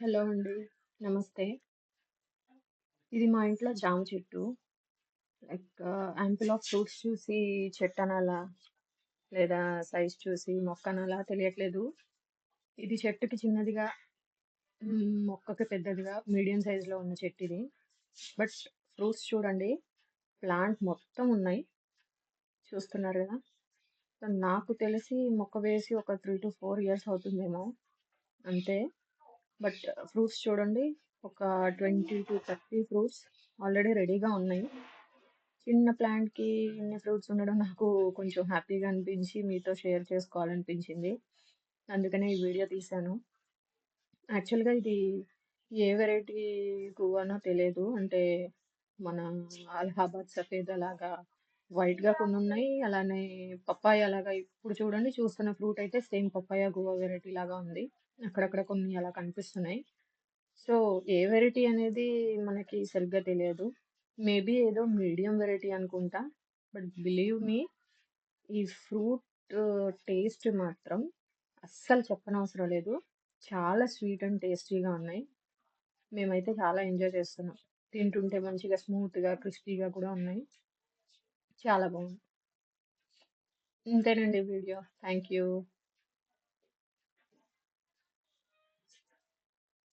Hello అండి. నమస్తే. ఇది మా ఇంట్లో జామ చెట్టు. యాంపిల్ ఆఫ్ ఫ్రూట్స్ చూసి చెట్టనాలా? లేదా సైజ్ చూసి మొక్కనాలా తెలియట్లేదు. ఇది చెట్టుకి చిన్నదిగా, మొక్కకి పెద్దదిగా మీడియం సైజ్‌లో ఉన్న చెట్టిది. బట్ ఫ్రూట్స్ చూడండి, ప్లాంట్ మొత్తం ఉన్నాయి. చూస్తున్నారు గదా! సో, నాకు తెలిసి మొక్క వేసి ఒక 3-4 ఇయర్స్ అవుతుందేమో అంతే. బట్ ఫ్రూట్స్ చూడండి, ఒక 20-30 ఫ్రూట్స్ ఆల్రెడీ రెడీగా ఉన్నాయి. చిన్న ప్లాంట్‌కి ఇన్ని ఫ్రూట్స్ ఉండడం నాకు కొంచెం హ్యాపీగా అనిపించి మీతో షేర్ చేసుకోవాలనిపించింది. అందుకనే ఈ వీడియో తీశాను. యాక్చువల్‌గా ఇది ఏ వెరైటీ గువానో తెలీదు. అంటే మన అలహాబాద్ సఫేదా లాగా వైట్‌గా కొన్నున్నాయి. అలానే పపాయ లాగా ఇప్పుడు చూడండి చూస్తున్న ఫ్రూట్ అయితే సేమ్ పపాయ గువా వెరైటీ లాగా ఉంది. అక్కడక్కడ కొన్ని అలా కనిపిస్తున్నాయి. సో, ఏ వెరైటీ అనేది మనకి సరిగ్గా తెలియదు. మేబీ ఏదో మీడియం వెరైటీ అనుకుంటా. బట్ బిలీవ్ మీ, ఈ ఫ్రూట్ టేస్ట్ మాత్రం అస్సలు చెప్పనవసరం లేదు. చాలా స్వీట్ అండ్ టేస్టీగా ఉన్నాయి. మేమైతే చాలా ఎంజాయ్ చేస్తున్నాం. తింటుంటే మంచిగా స్మూత్‌గా, క్రిస్పీగా కూడా ఉన్నాయి. చాలా బాగుంది. ఇంతేనండి వీడియో. Thank you.